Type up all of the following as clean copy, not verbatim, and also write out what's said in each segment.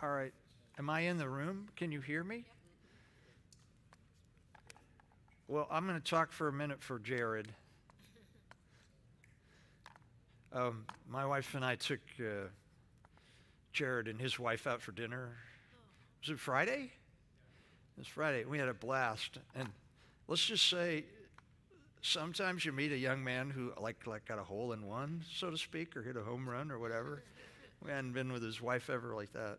All right. Am I in the room? Can you hear me? Well, I'm going to talk for a minute for Jared. My wife and I took Jared and his wife out for dinner. Was it Friday? It was Friday. We had a blast. And let's just say, sometimes you meet a young man who like got a hole in one, so to speak, or hit a home run or whatever. We hadn't been with his wife ever like that.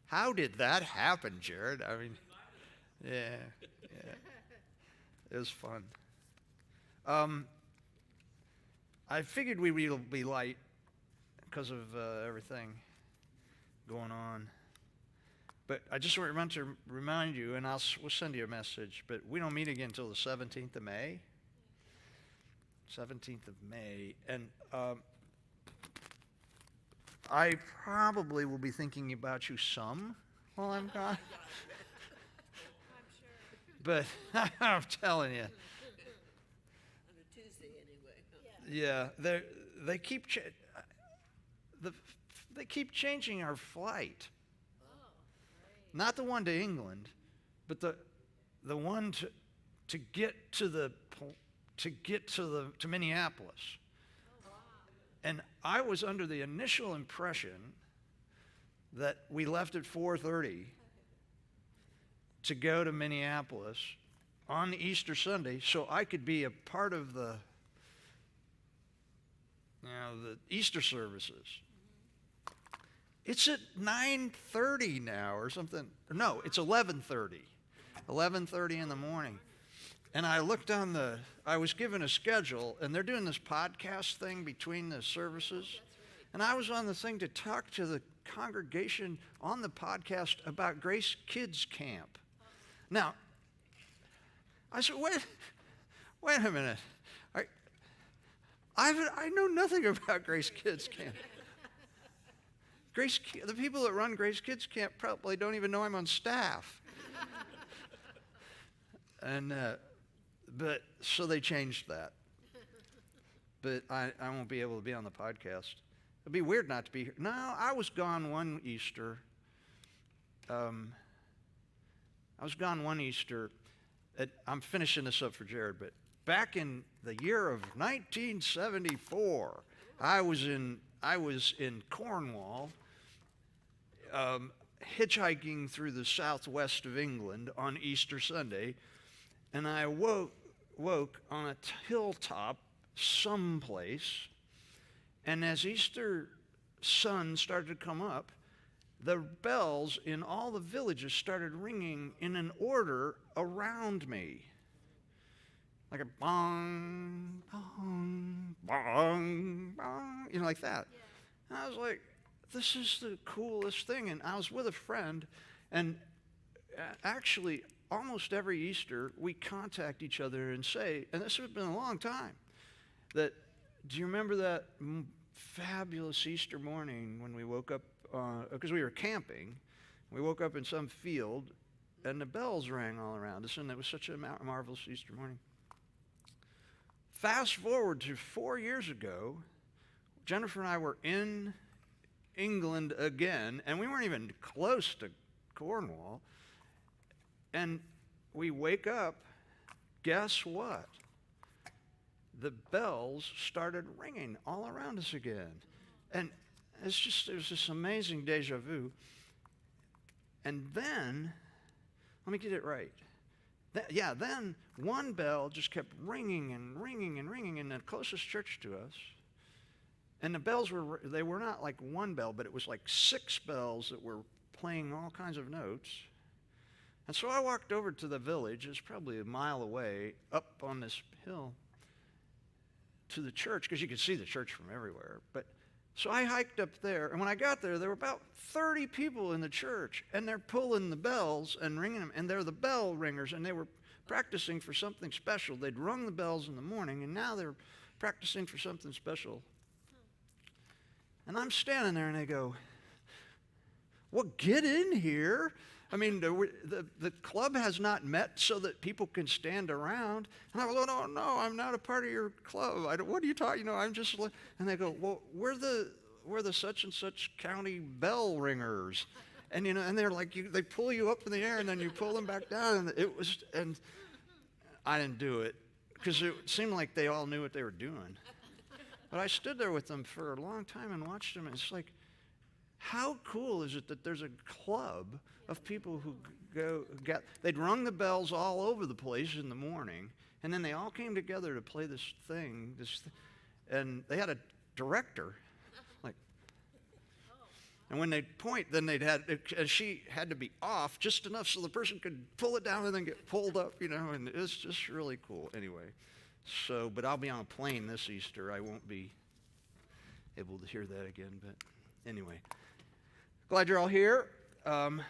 How did that happen, Jared? I mean, yeah. It was fun. I figured we would be light because of everything going on. But I just want to remind you, and we'll send you a message, but we don't meet again until the 17th of May. 17th of May. And I probably will be thinking about you some while I'm gone. But I'm telling you. On a Tuesday anyway. Yeah, they keep changing our flight. Oh, great. Not the one to England, but the one to get to Minneapolis. Oh, wow. And I was under the initial impression that we left at 4:30 to go to Minneapolis on Easter Sunday so I could be a part of the Easter services. It's at 9:30 now or something. No, it's 11:30. 11:30 in the morning. And I looked I was given a schedule, and they're doing this podcast thing between the services. And I was on the thing to talk to the congregation on the podcast about Grace Kids Camp. Now, I said, wait a minute. I know nothing about Grace Kids Camp. The people that run Grace Kids Camp probably don't even know I'm on staff. And but so they changed that. But I won't be able to be on the podcast. It'd be weird not to be here. No, I was gone one Easter. I'm finishing this up for Jared, but back in the year of 1974, I was in Cornwall, hitchhiking through the southwest of England on Easter Sunday, and I woke on a hilltop someplace, and as Easter sun started to come up, the bells in all the villages started ringing in an order around me. Like a bong, bong, bong, bong, like that. Yeah. And I was like, this is the coolest thing. And I was with a friend, and actually almost every Easter we contact each other and say, and this has been a long time, that, do you remember that fabulous Easter morning when we woke up, because we were camping, we woke up in some field, and the bells rang all around us, and it was such a marvelous Easter morning. Fast forward to 4 years ago, Jennifer and I were in England again, and we weren't even close to Cornwall, and we wake up, guess what? The bells started ringing all around us again. And it was this amazing deja vu. And then, let me get it right. Then one bell just kept ringing and ringing and ringing in the closest church to us. And the bells they were not like one bell, but it was like 6 bells that were playing all kinds of notes. And so I walked over to the village, it's probably a mile away, up on this hill, to the church, because you could see the church from everywhere. So I hiked up there, and when I got there were about 30 people in the church, and they're pulling the bells and ringing them, and they're the bell ringers, and they were practicing for something special. They'd rung the bells in the morning, and now they're practicing for something special. And I'm standing there, and they go, well, get in here. I mean, the club has not met so that people can stand around. And I go, no, I'm not a part of your club. What are you talking? I'm just. And they go, well, we're the such and such county bell ringers, And and they're like, they pull you up in the air and then you pull them back down. And I didn't do it because it seemed like they all knew what they were doing. But I stood there with them for a long time and watched them. And it's like, how cool is it that there's a club of people who they'd rung the bells all over the place in the morning, and then they all came together to play this thing, and they had a director, like, and when they'd point, then she had to be off just enough so the person could pull it down and then get pulled up, and it's just really cool. Anyway, but I'll be on a plane this Easter. I won't be able to hear that again, but anyway. Glad you're all here. I'm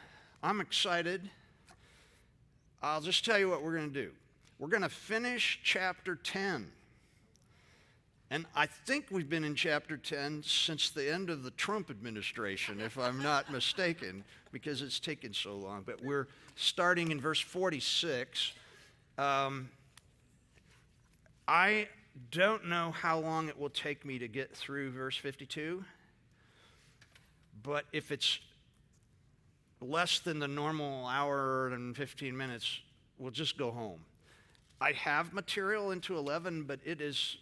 excited. I'll just tell you what we're going to do. We're going to finish chapter 10. And I think we've been in chapter 10 since the end of the Trump administration, if I'm not mistaken, because it's taken so long. But we're starting in verse 46. I don't know how long it will take me to get through verse 52. But if it's less than the normal hour and 15 minutes, we'll just go home. I have material into 11, but it is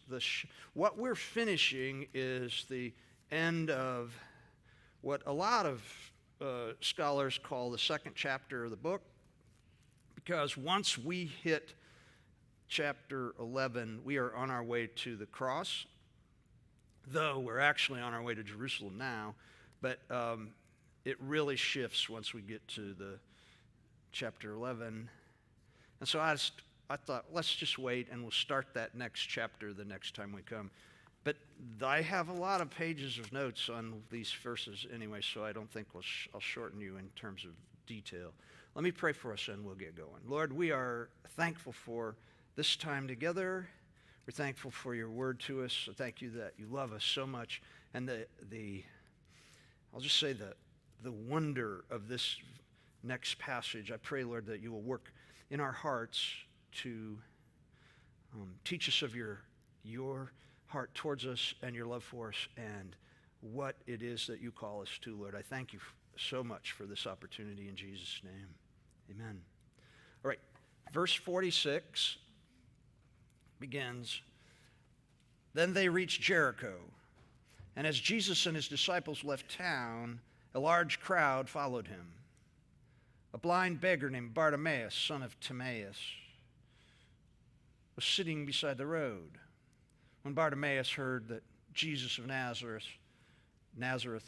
what we're finishing is the end of what a lot of scholars call the second chapter of the book, because once we hit chapter 11, we are on our way to the cross, though we're actually on our way to Jerusalem now. But it really shifts once we get to the chapter 11. And so I thought, let's just wait, and we'll start that next chapter the next time we come. But I have a lot of pages of notes on these verses anyway, so I don't think I'll shorten you in terms of detail. Let me pray for us, and we'll get going. Lord, we are thankful for this time together. We're thankful for your word to us. So thank you that you love us so much. And I'll just say the wonder of this next passage. I pray, Lord, that you will work in our hearts to teach us of your heart towards us and your love for us and what it is that you call us to, Lord. I thank you so much for this opportunity in Jesus' name. Amen. All right, verse 46 begins, "Then they reached Jericho. And as Jesus and his disciples left town, a large crowd followed him. A blind beggar named Bartimaeus, son of Timaeus, was sitting beside the road. When Bartimaeus heard that Jesus of Nazareth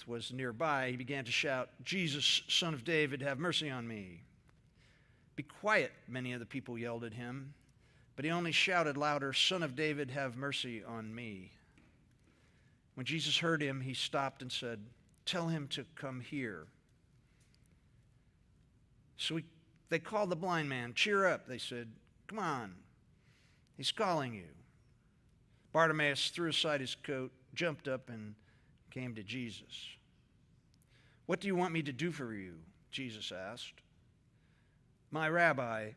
was nearby, he began to shout, 'Jesus, son of David, have mercy on me.' 'Be quiet,' many of the people yelled at him, but he only shouted louder, 'Son of David, have mercy on me.' When Jesus heard him, he stopped and said, 'Tell him to come here.' So they called the blind man. 'Cheer up,' they said. 'Come on, he's calling you.' Bartimaeus threw aside his coat, jumped up, and came to Jesus. 'What do you want me to do for you?' Jesus asked. 'My rabbi,'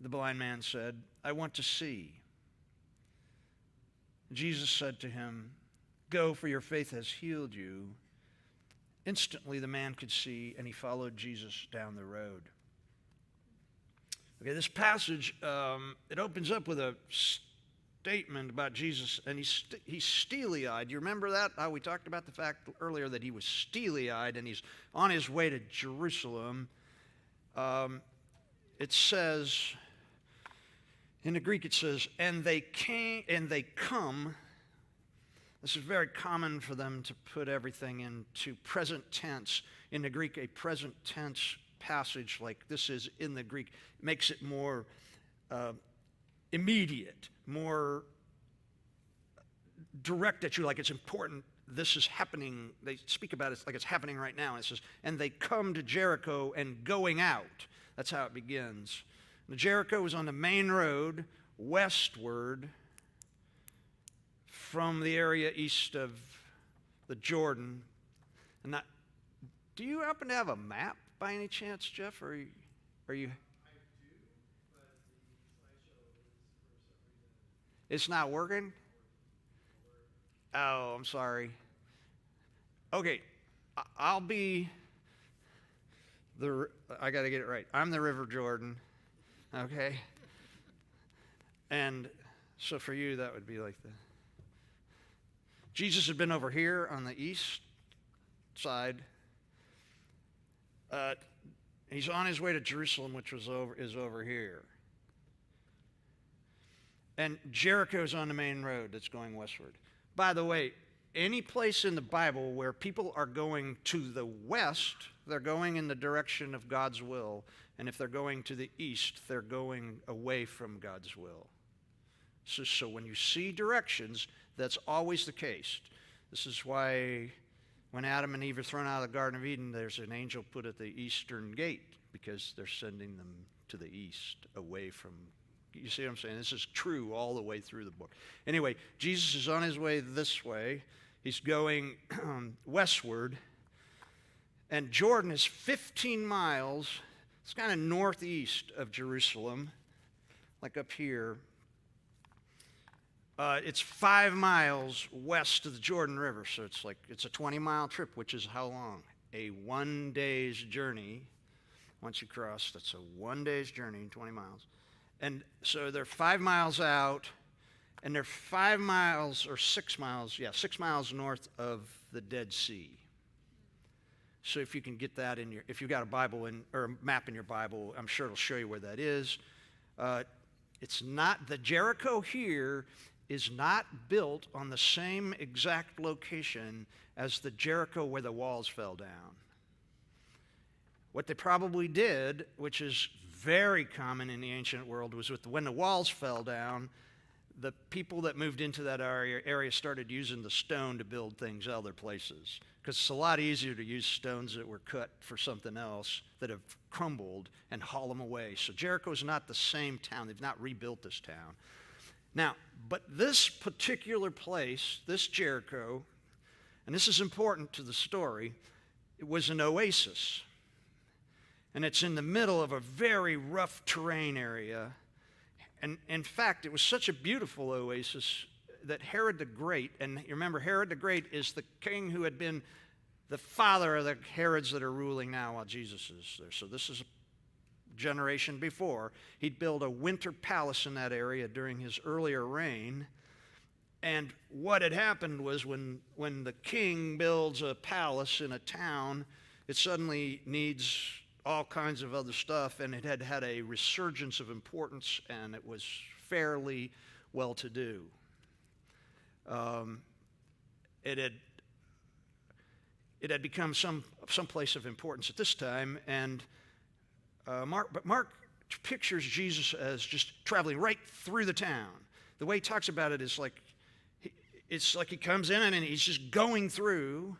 the blind man said, 'I want to see.' Jesus said to him, 'Go, for your faith has healed you.' Instantly the man could see, and he followed Jesus down the road." Okay, this passage, it opens up with a statement about Jesus, and he's steely-eyed. You remember that? How we talked about the fact earlier that he was steely-eyed, and he's on his way to Jerusalem. It says, in the Greek it says, and they come. This is very common for them to put everything into present tense. In the Greek, a present tense passage like this is in the Greek makes it more immediate, more direct at you, like it's important. This is happening. They speak about it like it's happening right now. And it says, and they come to Jericho and going out. That's how it begins. The Jericho was on the main road westward from the area east of the Jordan. And that, do you happen to have a map by any chance, Jeff? Or are you? I do, but the slideshow is for some reason. It's not working? Oh, I'm sorry. Okay, I'll be I got to get it right. I'm the River Jordan, okay? And so for you, that would be like Jesus had been over here on the east side. He's on his way to Jerusalem, which is over here. And Jericho's on the main road that's going westward. By the way, any place in the Bible where people are going to the west, they're going in the direction of God's will. And if they're going to the east, they're going away from God's will. So when you see directions, that's always the case. This is why when Adam and Eve are thrown out of the Garden of Eden, there's an angel put at the eastern gate, because they're sending them to the east, away from. You see what I'm saying? This is true all the way through the book. Anyway, Jesus is on his way this way. He's going westward. And Jordan is 15 miles. It's kind of northeast of Jerusalem, like up here. It's 5 miles west of the Jordan River. So it's a 20-mile trip, which is how long? A 1 day's journey. Once you cross, that's a 1 day's journey, 20 miles. And so they're 5 miles out, and they're 5 miles or 6 miles, 6 miles north of the Dead Sea. So if you can get that if you've got a Bible or a map in your Bible, I'm sure it'll show you where that is. It's not, the Jericho here is not built on the same exact location as the Jericho where the walls fell down. What they probably did, which is very common in the ancient world, was when the walls fell down, the people that moved into that area started using the stone to build things other places. Because it's a lot easier to use stones that were cut for something else that have crumbled and haul them away. So Jericho is not the same town. They've not rebuilt this town. Now, but this particular place, this Jericho, and this is important to the story, it was an oasis. And it's in the middle of a very rough terrain area. And in fact, it was such a beautiful oasis that Herod the Great, and you remember Herod the Great is the king who had been the father of the Herods that are ruling now while Jesus is there. So this is a generation before. He'd built a winter palace in that area during his earlier reign. And what had happened was when the king builds a palace in a town, it suddenly needs all kinds of other stuff, and it had had a resurgence of importance, and it was fairly well-to-do. It had become some place of importance at this time, and Mark pictures Jesus as just traveling right through the town. The way he talks about it is it's like he comes in and he's just going through.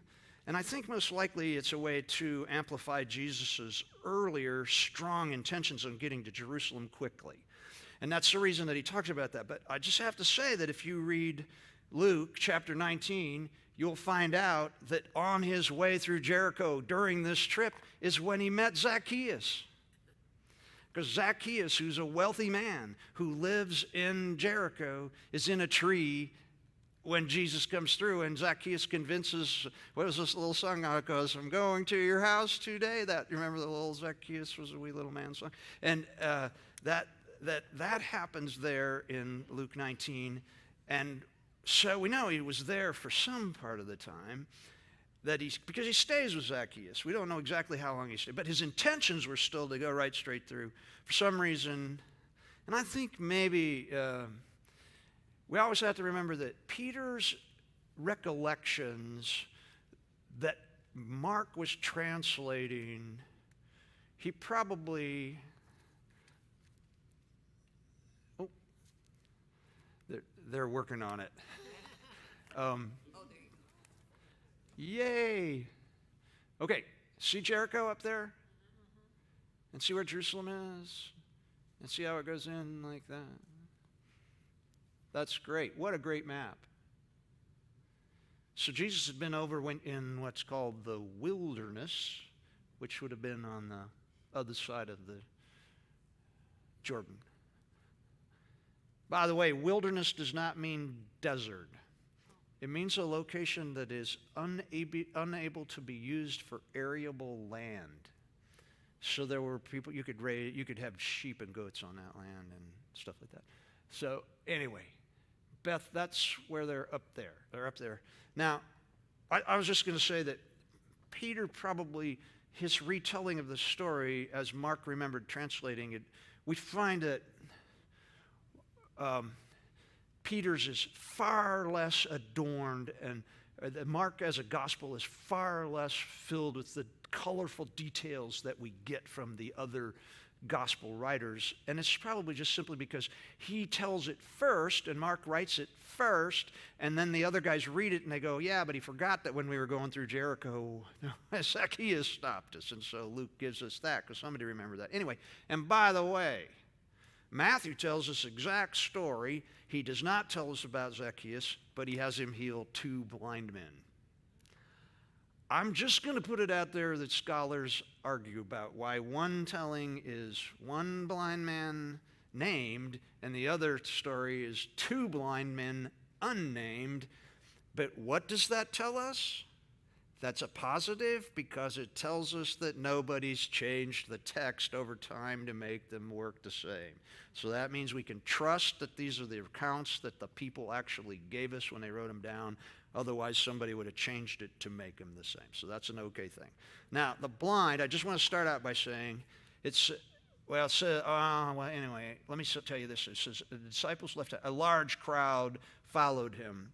And I think most likely it's a way to amplify Jesus' earlier strong intentions on getting to Jerusalem quickly. And that's the reason that he talks about that. But I just have to say that if you read Luke chapter 19, you'll find out that on his way through Jericho during this trip is when he met Zacchaeus. Because Zacchaeus, who's a wealthy man who lives in Jericho, is in a tree when Jesus comes through, and Zacchaeus convinces, what was this little song it goes, I'm going to your house today. That, you remember the little Zacchaeus was a wee little man song? And that happens there in Luke 19. And so we know he was there for some part of the time, because he stays with Zacchaeus. We don't know exactly how long he stayed, but his intentions were still to go right straight through. For some reason, and I think maybe we always have to remember that Peter's recollections that Mark was translating, he probably, they're working on it. There you go. Yay. Okay, see Jericho up there? And see where Jerusalem is? And see how it goes in like that? That's great. What a great map. So Jesus had been over in what's called the wilderness, which would have been on the other side of the Jordan. By the way, wilderness does not mean desert. It means a location that is unable to be used for arable land. So there were people you could have sheep and goats on that land and stuff like that. So anyway, Beth, that's where they're up there. They're up there. Now, I was just going to say that Peter probably, his retelling of the story, as Mark remembered translating it, we find that Peter's is far less adorned, and Mark as a gospel is far less filled with the colorful details that we get from the other gospel writers. And it's probably just simply because he tells it first, and Mark writes it first, and then the other guys read it and they go, yeah, but he forgot that when we were going through Jericho, Zacchaeus stopped us. And so Luke gives us that, because somebody remembered that. Anyway, and by the way, Matthew tells this exact story. He does not tell us about Zacchaeus, but he has him heal 2 blind men. I'm just going to put it out there that scholars argue about why one telling is 1 blind man named and the other story is 2 blind men unnamed. But what does that tell us? That's a positive, because it tells us that nobody's changed the text over time to make them work the same. So that means we can trust that these are the accounts that the people actually gave us when they wrote them down. Otherwise, somebody would have changed it to make them the same. So that's an okay thing. Now, the blind, I just want to start out by saying, anyway, let me tell you this. It says, the disciples left, a large crowd followed him.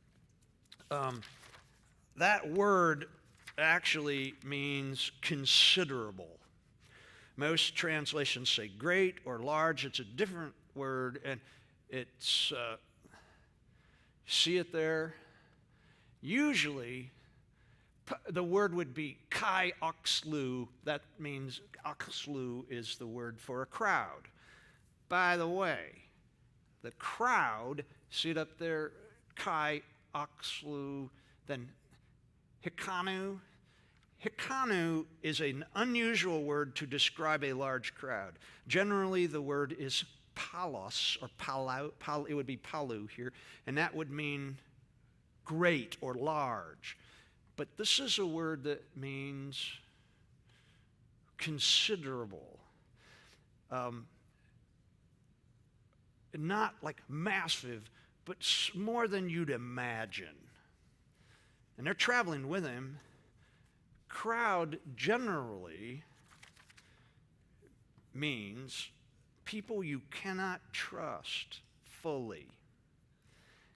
That word actually means considerable. Most translations say great or large. It's a different word, and it's, see it there? Usually, the word would be kai oxlu. That means oxlu is the word for a crowd. By the way, the crowd, see it up there, kai oxlu, then hikanu. Hikanu is an unusual word to describe a large crowd. Generally, the word is palos, or palau, it would be palu here, and that would mean great or large. But this is a word that means considerable. Not like massive, but more than you'd imagine. And they're traveling with him. Crowd generally means people you cannot trust fully.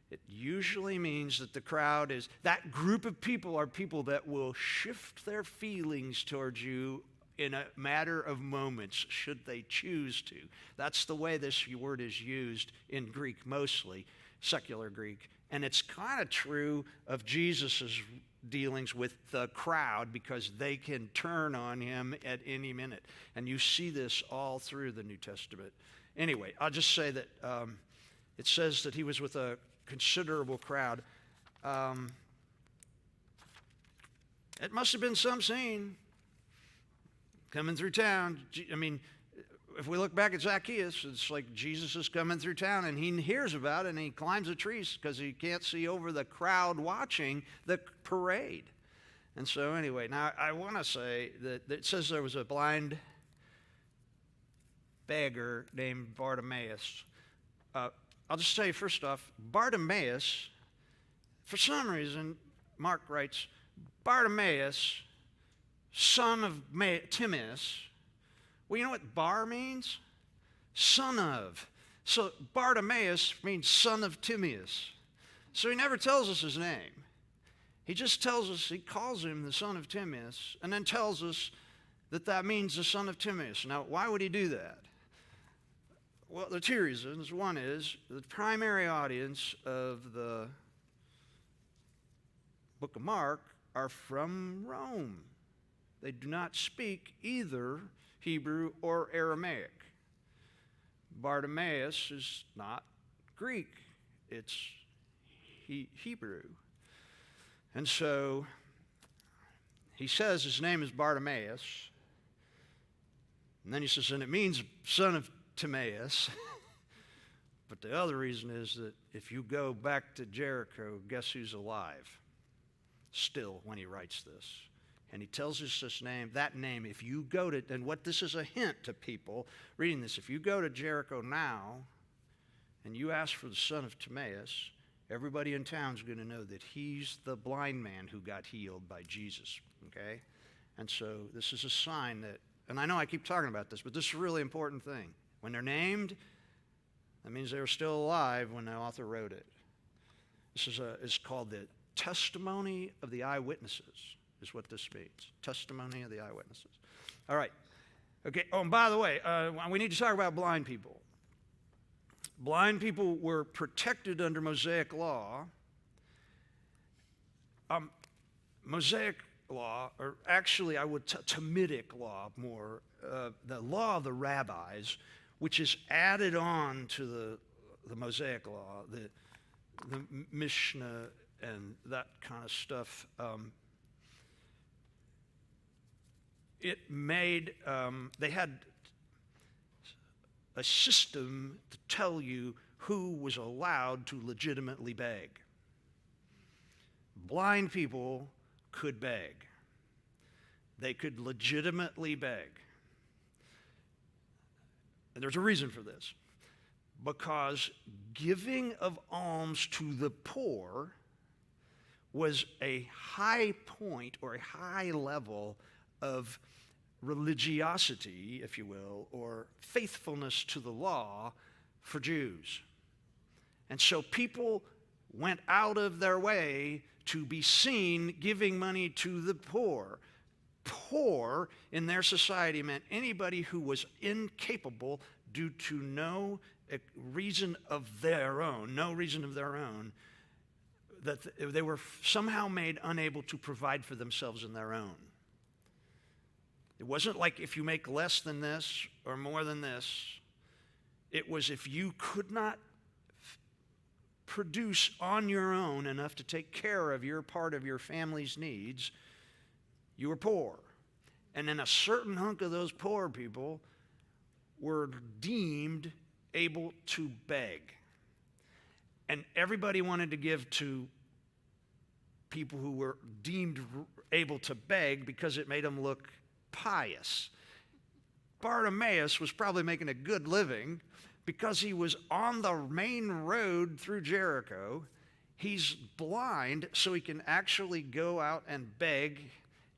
It usually means that the crowd is, that group of people are people that will shift their feelings towards you in a matter of moments, should they choose to. That's the way this word is used in Greek mostly, secular Greek. And it's kind of true of Jesus' dealings with the crowd, because they can turn on him at any minute. And you see this all through the New Testament. Anyway, I'll just say that it says that he was with a considerable crowd. It must have been some scene coming through town. I mean, if we look back at Zacchaeus, it's like Jesus is coming through town and he hears about it and he climbs the trees because he can't see over the crowd watching the parade. And so anyway, now I want to say that it says there was a blind beggar named Bartimaeus. I'll just say first off, Bartimaeus, for some reason, Mark writes, Bartimaeus, son of Timaeus. Well, you know what bar means? Son of. So Bartimaeus means son of Timaeus. So he never tells us his name. He just tells us, he calls him the son of Timaeus, and then tells us that means the son of Timaeus. Now, why would he do that? Well, there are 2 reasons. One is the primary audience of the book of Mark are from Rome. They do not speak either Hebrew or Aramaic. Bartimaeus is not Greek. It's Hebrew. And so he says his name is Bartimaeus. And then he says, and it means son of Timaeus. But the other reason is that if you go back to Jericho, guess who's alive still when he writes this? And he tells us this name, that name, if you go to, and what this is a hint to people reading this, if you go to Jericho now and you ask for the son of Timaeus, everybody in town's going to know that he's the blind man who got healed by Jesus, okay? And so this is a sign that, and I know I keep talking about this, but this is a really important thing. When they're named, that means they were still alive when the author wrote it. This is called the testimony of the eyewitnesses, is what this means. Testimony of the eyewitnesses. All right. Okay. Oh, and by the way, we need to talk about blind people. Blind people were protected under Mosaic law. Mosaic law, or actually I would Talmudic law more, the law of the rabbis, which is added on to the Mosaic law, the Mishnah and that kind of stuff. It made, they had a system to tell you who was allowed to legitimately beg. Blind people could beg. They could legitimately beg. And there's a reason for this. Because giving of alms to the poor was a high point or a high level of religiosity, if you will, or faithfulness to the law for Jews. And so people went out of their way to be seen giving money to the poor. Poor in their society meant anybody who was incapable due to no reason of their own, that they were somehow made unable to provide for themselves and their own. It wasn't like if you make less than this or more than this. It was if you could not produce on your own enough to take care of your part of your family's needs, you were poor. And then a certain hunk of those poor people were deemed able to beg. And everybody wanted to give to people who were deemed able to beg because it made them look pious. Bartimaeus was probably making a good living because he was on the main road through Jericho. He's blind, so he can actually go out and beg.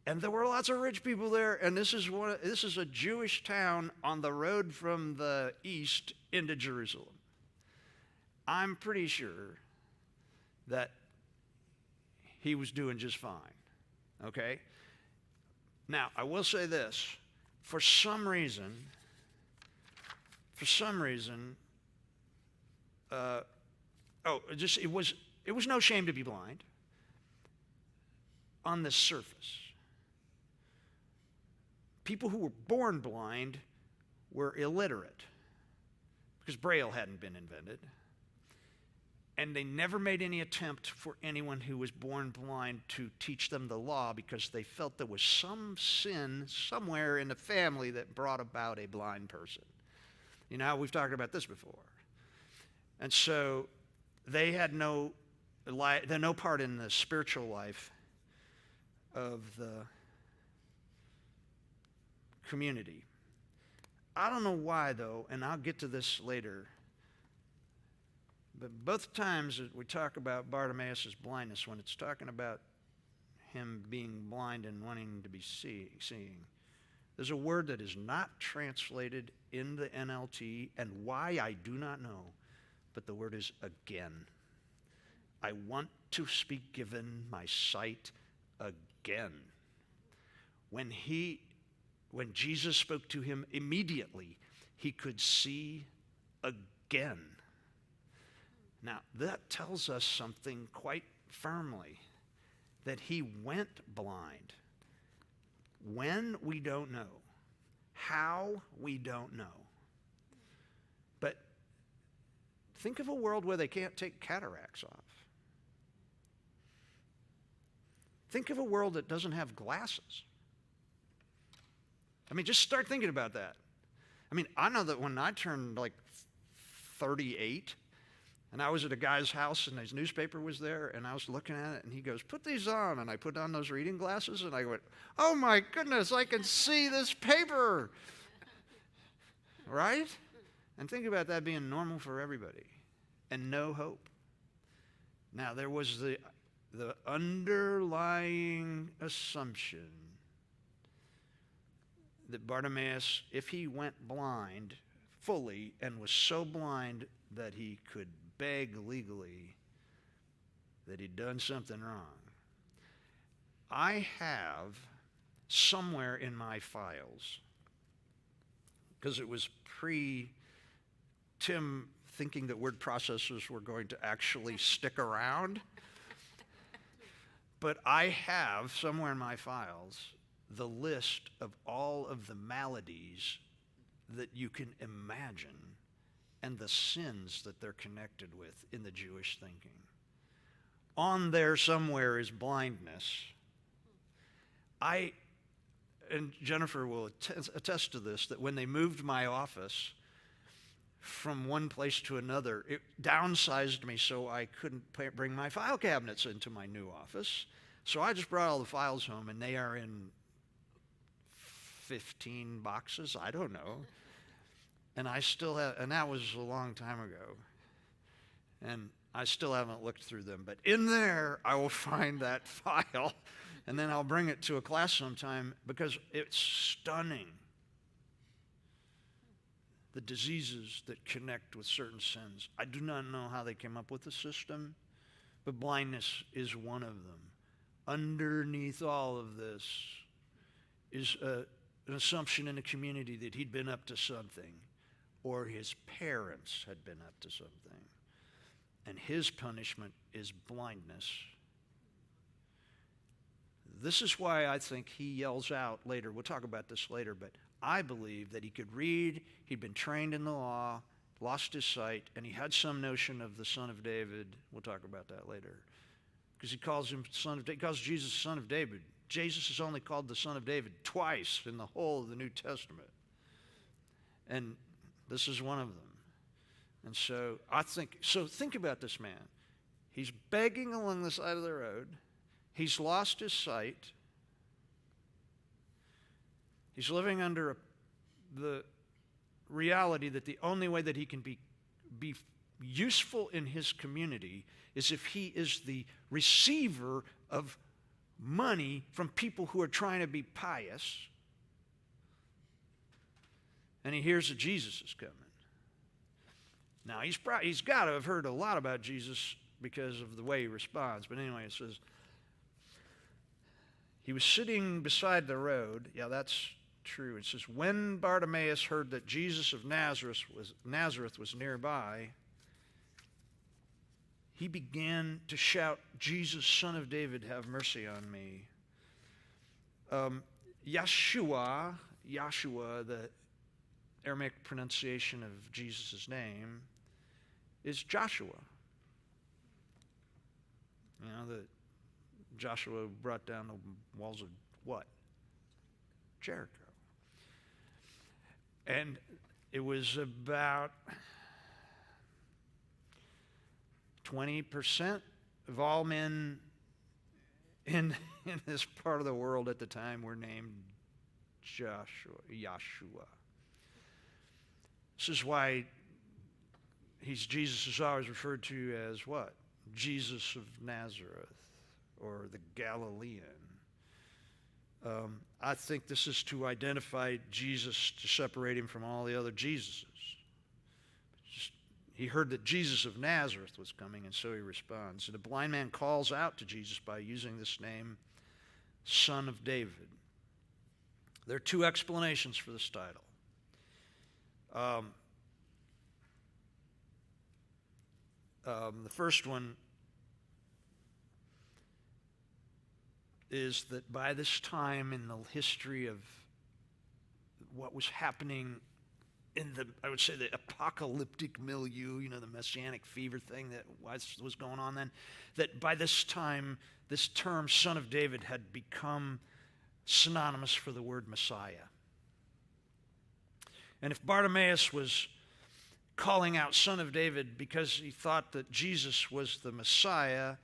And there were lots of rich people there, and this is a Jewish town on the road from the east into Jerusalem. I'm pretty sure that he was doing just fine, okay? Now, I will say this. For some reason, it was no shame to be blind on the surface. People who were born blind were illiterate because Braille hadn't been invented. And they never made any attempt for anyone who was born blind to teach them the law because they felt there was some sin somewhere in the family that brought about a blind person. You know, we've talked about this before. And so they had no part in the spiritual life of the community. I don't know why, though, and I'll get to this later. But both times that we talk about Bartimaeus' blindness, when it's talking about him being blind and wanting to be seeing, there's a word that is not translated in the NLT, and why I do not know, but the word is again. I want to be given my sight again. When Jesus spoke to him immediately, he could see again. Now, that tells us something quite firmly, that he went blind. When, we don't know. How, we don't know. But think of a world where they can't take cataracts off. Think of a world that doesn't have glasses. I mean, just start thinking about that. I mean, I know that when I turned like 38, And I was at a guy's house, and his newspaper was there, and I was looking at it, and he goes, "Put these on." And I put on those reading glasses, and I went, "Oh my goodness, I can see this paper." Right? And think about that being normal for everybody, and no hope. Now, there was the underlying assumption that Bartimaeus, if he went blind fully and was so blind that he could beg legally, that he'd done something wrong. I have somewhere in my files, because it was pre-Tim thinking that word processors were going to actually stick around, but I have somewhere in my files the list of all of the maladies that you can imagine and the sins that they're connected with in the Jewish thinking. On there somewhere is blindness. And Jennifer will attest to this, that when they moved my office from one place to another, it downsized me so I couldn't bring my file cabinets into my new office. So I just brought all the files home, and they are in 15 boxes, I don't know. And I still have, and that was a long time ago. And I still haven't looked through them. But in there, I will find that file, and then I'll bring it to a class sometime, because it's stunning. The diseases that connect with certain sins. I do not know how they came up with the system, but blindness is one of them. Underneath all of this is an assumption in the community that he'd been up to something, or his parents had been up to something. And his punishment is blindness. This is why I think he yells out later. We'll talk about this later, but I believe that he could read, he'd been trained in the law, lost his sight, and he had some notion of the Son of David. We'll talk about that later. Because he calls him Son of David, he calls Jesus Son of David. Jesus is only called the Son of David twice in the whole of the New Testament. And this is one of them. And so think about this man. He's begging along the side of the road. He's lost his sight. He's living under the reality that the only way that he can be useful in his community is if he is the receiver of money from people who are trying to be pious. And he hears that Jesus is coming. Now, he's got to have heard a lot about Jesus because of the way he responds. But anyway, it says, he was sitting beside the road. Yeah, that's true. It says, when Bartimaeus heard that Jesus of Nazareth was nearby, he began to shout, "Jesus, Son of David, have mercy on me." Yeshua, the Aramaic pronunciation of Jesus' name, is Joshua. You know, that Joshua brought down the walls of what? Jericho. And it was about 20% of all men in this part of the world at the time were named Yeshua. This is why Jesus is always referred to as what? Jesus of Nazareth, or the Galilean. I think this is to identify Jesus, to separate him from all the other Jesuses. He heard that Jesus of Nazareth was coming, and so he responds. And the blind man calls out to Jesus by using this name, Son of David. There are two explanations for this title. The first one is that by this time in the history of what was happening in I would say, the apocalyptic milieu, you know, the messianic fever thing that was going on then, that by this time, this term, Son of David, had become synonymous for the word Messiah. And if Bartimaeus was calling out Son of David because he thought that Jesus was the Messiah,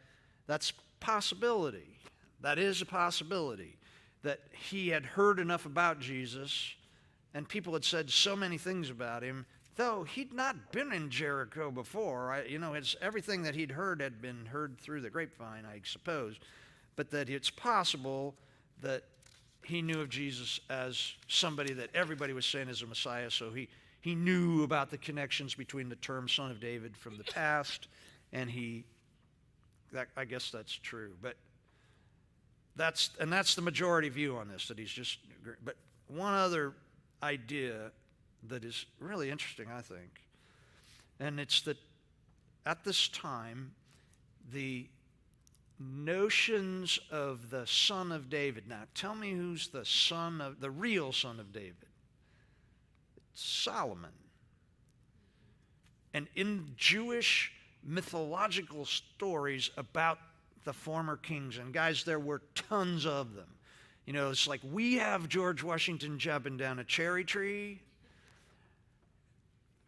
that's a possibility. That is a possibility. That he had heard enough about Jesus, and people had said so many things about him, though he'd not been in Jericho before. Everything that he'd heard had been heard through the grapevine, I suppose. But that it's possible that he knew of Jesus as somebody that everybody was saying is a Messiah, so he knew about the connections between the term Son of David from the past, and I guess that's true. But that's the majority view on this, that he's just, but one other idea that is really interesting, I think, and it's that at this time, the notions of the Son of David. Now, tell me who's the real Son of David. It's Solomon. And in Jewish mythological stories about the former kings, and guys, there were tons of them. It's like we have George Washington jumping down a cherry tree.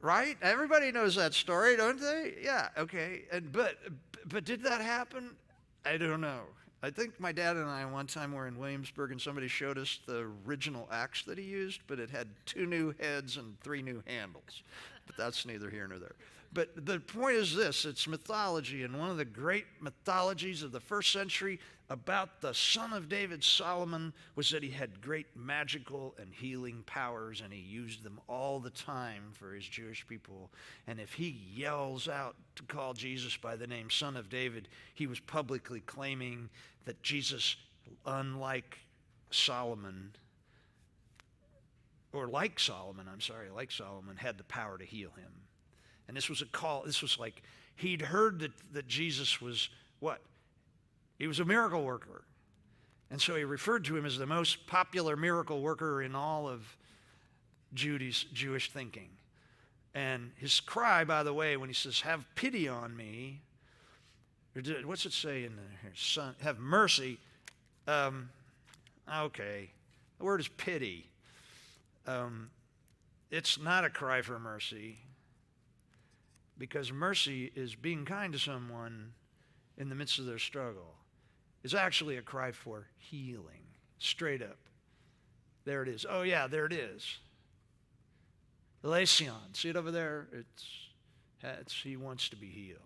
Right? Everybody knows that story, don't they? Yeah, okay. But did that happen? I don't know. I think my dad and I one time were in Williamsburg and somebody showed us the original axe that he used, but it had 2 new heads and 3 new handles. But that's neither here nor there. But the point is this, it's mythology, and one of the great mythologies of the first century about the Son of David, Solomon, was that he had great magical and healing powers, and he used them all the time for his Jewish people. And if he yells out to call Jesus by the name Son of David, he was publicly claiming that Jesus, like Solomon, had the power to heal him. And this was a call, this was like, he'd heard that Jesus was what? He was a miracle worker. And so he referred to him as the most popular miracle worker in all of Jewish thinking. And his cry, by the way, when he says, have pity on me, what's it say in here? Son, have mercy. Okay, the word is pity. It's not a cry for mercy, because mercy is being kind to someone in the midst of their struggle. It's actually a cry for healing, straight up. There it is. Oh yeah, there it is. Elasion, see it over there? He wants to be healed.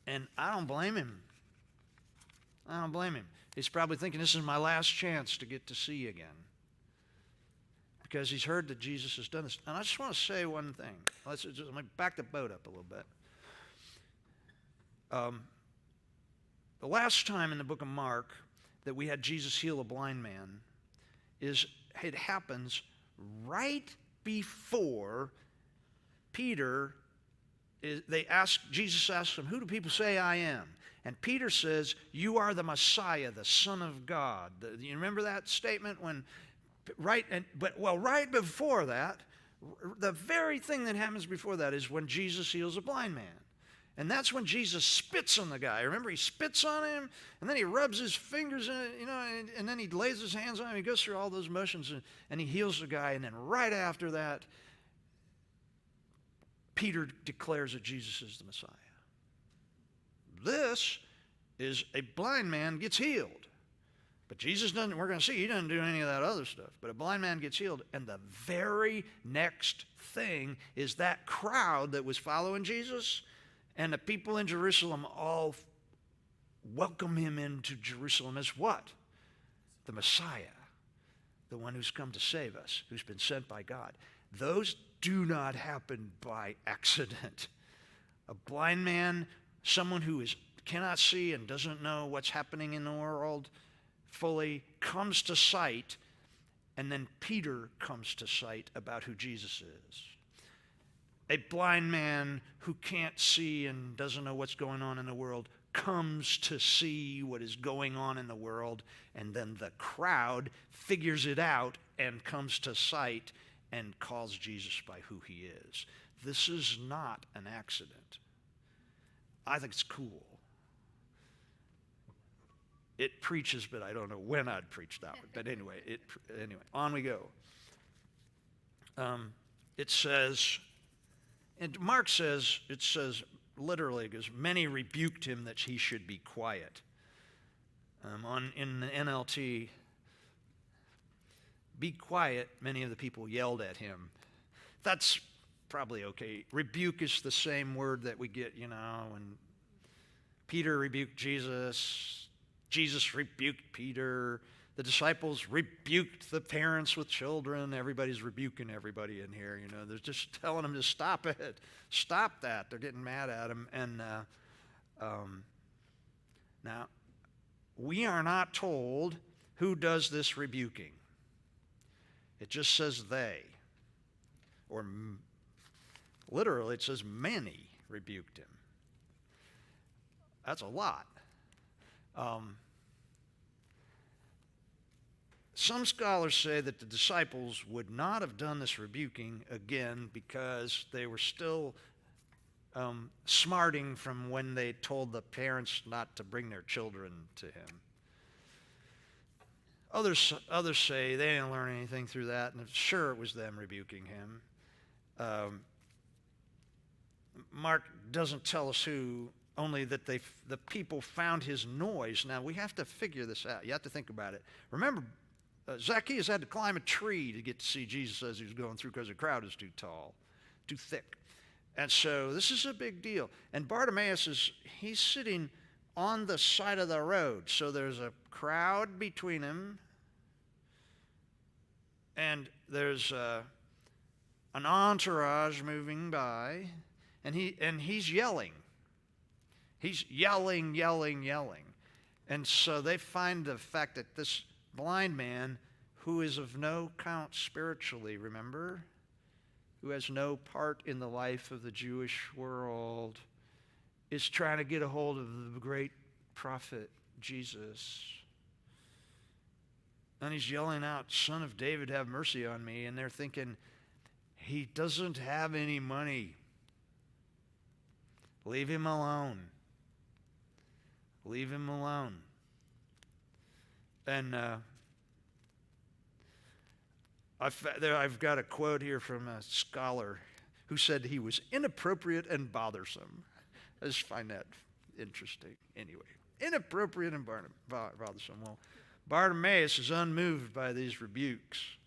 And I don't blame him. He's probably thinking, this is my last chance to get to see again, because he's heard that Jesus has done this. And I just want to say one thing. Let me back the boat up a little bit. The last time in the book of Mark that we had Jesus heal a blind man, it happens right before Peter. Jesus asks him, who do people say I am? And Peter says, you are the Messiah, the Son of God. You remember that statement? Right before that, the very thing that happens before that is when Jesus heals a blind man. And that's when Jesus spits on the guy. Remember, he spits on him, and then he rubs his fingers in it, and then he lays his hands on him. He goes through all those motions, and he heals the guy. And then right after that, Peter declares that Jesus is the Messiah. This is a blind man gets healed. But Jesus doesn't, we're going to see, he doesn't do any of that other stuff. But a blind man gets healed. And the very next thing is that crowd that was following Jesus and the people in Jerusalem all welcome him into Jerusalem as what? The Messiah, the one who's come to save us, who's been sent by God. Those do not happen by accident. A blind man, someone who cannot see and doesn't know what's happening in the world fully, comes to sight, and then Peter comes to sight about who Jesus is. A blind man who can't see and doesn't know what's going on in the world comes to see what is going on in the world, and then the crowd figures it out and comes to sight and calls Jesus by who he is. This is not an accident. I think it's cool. It preaches, but I don't know when I'd preach that one. But anyway, on we go. it says, and Mark says, it says literally, because many rebuked him that he should be quiet. In the NLT, be quiet, many of the people yelled at him. That's probably okay. Rebuke is the same word that we get, when Peter rebuked Jesus, Jesus rebuked Peter, the disciples rebuked the parents with children. Everybody's rebuking everybody in here, They're just telling them to stop it. Stop that. They're getting mad at him. And now, we are not told who does this rebuking. It just says they. Or literally, it says many rebuked him. That's a lot. Some scholars say that the disciples would not have done this rebuking again because they were still smarting from when they told the parents not to bring their children to him. Others say they didn't learn anything through that, and sure, it was them rebuking him. Mark doesn't tell us who, only that the people found his noise. Now, we have to figure this out. You have to think about it. Remember, Zacchaeus had to climb a tree to get to see Jesus as he was going through because the crowd is too tall, too thick. And so this is a big deal. And Bartimaeus he's sitting on the side of the road. So there's a crowd between him, and there's an entourage moving by, and he's yelling. He's yelling. And so they find the fact that this blind man, who is of no count spiritually, remember? Who has no part in the life of the Jewish world, is trying to get a hold of the great prophet Jesus. And he's yelling out, "Son of David, have mercy on me." And they're thinking, he doesn't have any money. Leave him alone. Leave him alone. And I've got a quote here from a scholar who said he was inappropriate and bothersome. I just find that interesting. Anyway, inappropriate and bothersome. Well, Bartimaeus is unmoved by these rebukes.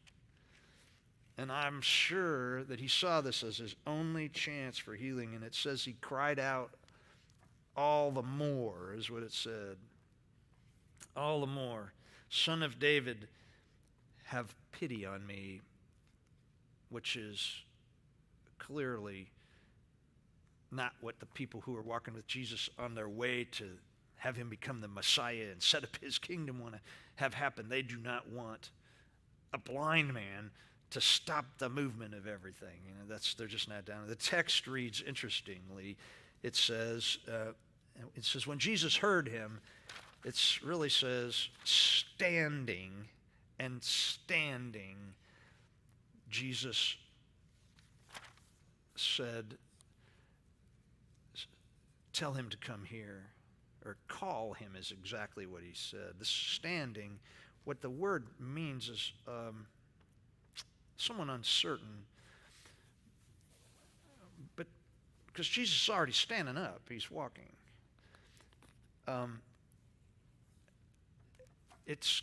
And I'm sure that he saw this as his only chance for healing. And it says he cried out all the more, is what it said. All the more. "Son of David, have pity on me," which is clearly not what the people who are walking with Jesus on their way to have him become the Messiah and set up his kingdom want to have happen. They do not want a blind man to stop the movement of everything. They're just not down. The text reads interestingly. It says when Jesus heard him, it really says standing, Jesus said, "Tell him to come here," or "call him" is exactly what he said. This standing, what the word means is someone uncertain. But because Jesus is already standing up, he's walking. It's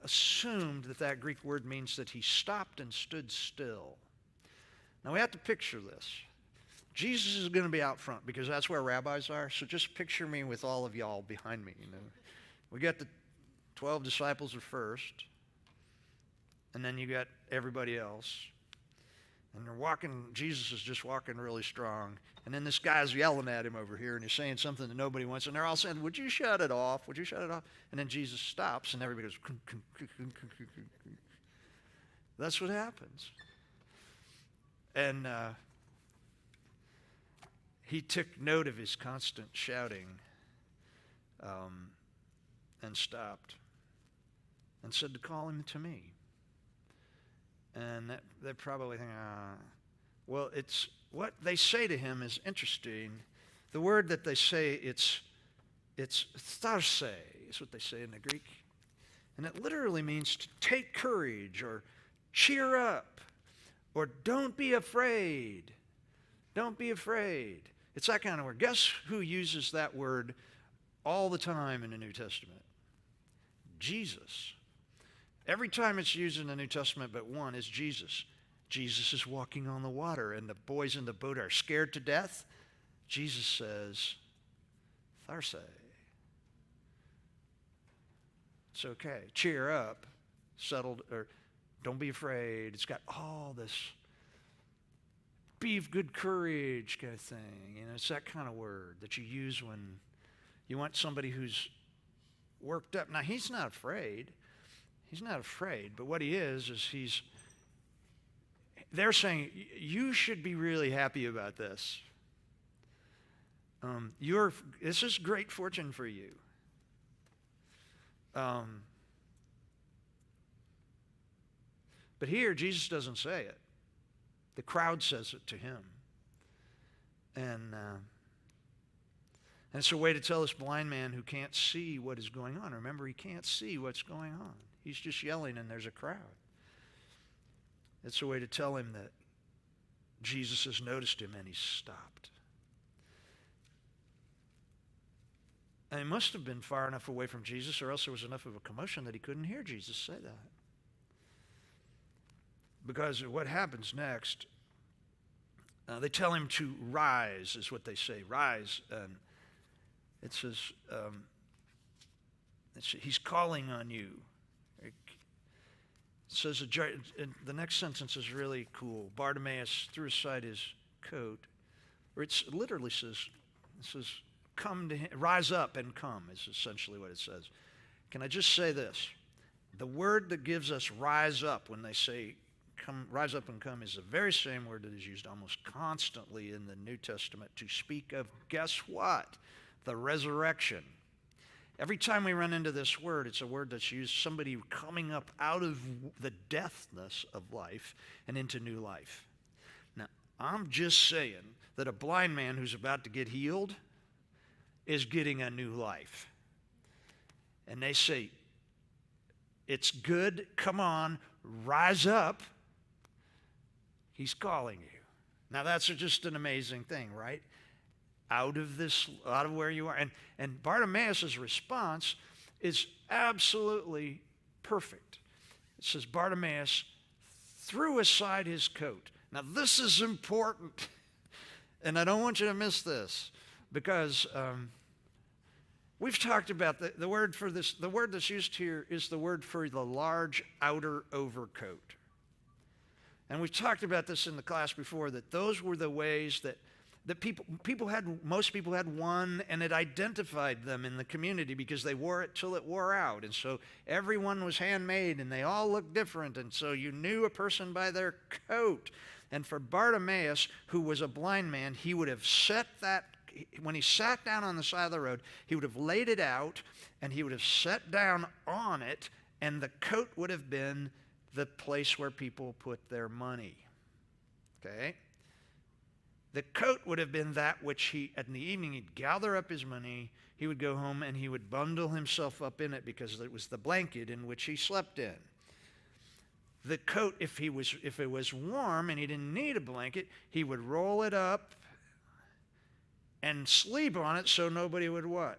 assumed that Greek word means that he stopped and stood still. Now we have to picture this. Jesus is going to be out front because that's where rabbis are. So just picture me with all of y'all behind me. We got the 12 disciples are first, and then you got everybody else. And they're walking, Jesus is just walking really strong. And then this guy's yelling at him over here, and he's saying something that nobody wants. And they're all saying, "Would you shut it off? Would you shut it off?" And then Jesus stops, and everybody goes, "Kunk, kunk, kunk, kunk, kunk, kunk, kunk." That's what happens. And he took note of his constant shouting and stopped and said to call him to me. And they probably think, well, it's what they say to him is interesting. The word that they say, it's tharse, is what they say in the Greek. And it literally means to take courage or cheer up Or don't be afraid. Don't be afraid. It's that kind of word. Guess who uses that word all the time in the New Testament? Jesus. Every time it's used in the New Testament but one is Jesus. Jesus is walking on the water and the boys in the boat are scared to death. Jesus says, Tharse. It's okay. Cheer up. Settled, or don't be afraid. It's got all this be of good courage kind of thing. It's that kind of word that you use when you want somebody who's worked up. Now, he's not afraid. He's not afraid. But what he is they're saying, you should be really happy about this. This is great fortune for you. But here, Jesus doesn't say it. The crowd says it to him. And it's a way to tell this blind man who can't see what is going on. Remember, he can't see what's going on. He's just yelling and there's a crowd. It's a way to tell him that Jesus has noticed him and he's stopped. And he must have been far enough away from Jesus, or else there was enough of a commotion that he couldn't hear Jesus say that. Because what happens next, they tell him to rise, is what they say. Rise. It says, he's calling on you. It says, the next sentence is really cool. Bartimaeus threw aside his coat. Or it literally says, come to him, rise up and come, is essentially what it says. Can I just say this? The word that gives us rise up when they say, come, rise up and come, is the very same word that is used almost constantly in the New Testament to speak of, guess what? The resurrection. Every time we run into this word, it's a word that's used, somebody coming up out of the deathness of life and into new life. Now, I'm just saying that a blind man who's about to get healed is getting a new life. And they say, it's good, come on, rise up. He's calling you. Now that's just an amazing thing, right? Out of where you are. And Bartimaeus' response is absolutely perfect. It says Bartimaeus threw aside his coat. Now this is important, and I don't want you to miss this, because we've talked about the word for this. The word that's used here is the word for the large outer overcoat. And we've talked about this in the class before, that those were the ways that most people had one, and it identified them in the community because they wore it till it wore out. And so everyone was handmade and they all looked different. And so you knew a person by their coat. And for Bartimaeus, who was a blind man, he would have set that, when he sat down on the side of the road, he would have laid it out and he would have sat down on it, and the coat would have been the place where people put their money. Okay? The coat would have been that which in the evening, he'd gather up his money, he would go home and he would bundle himself up in it because it was the blanket in which he slept in. The coat, if it was warm and he didn't need a blanket, he would roll it up and sleep on it so nobody would what?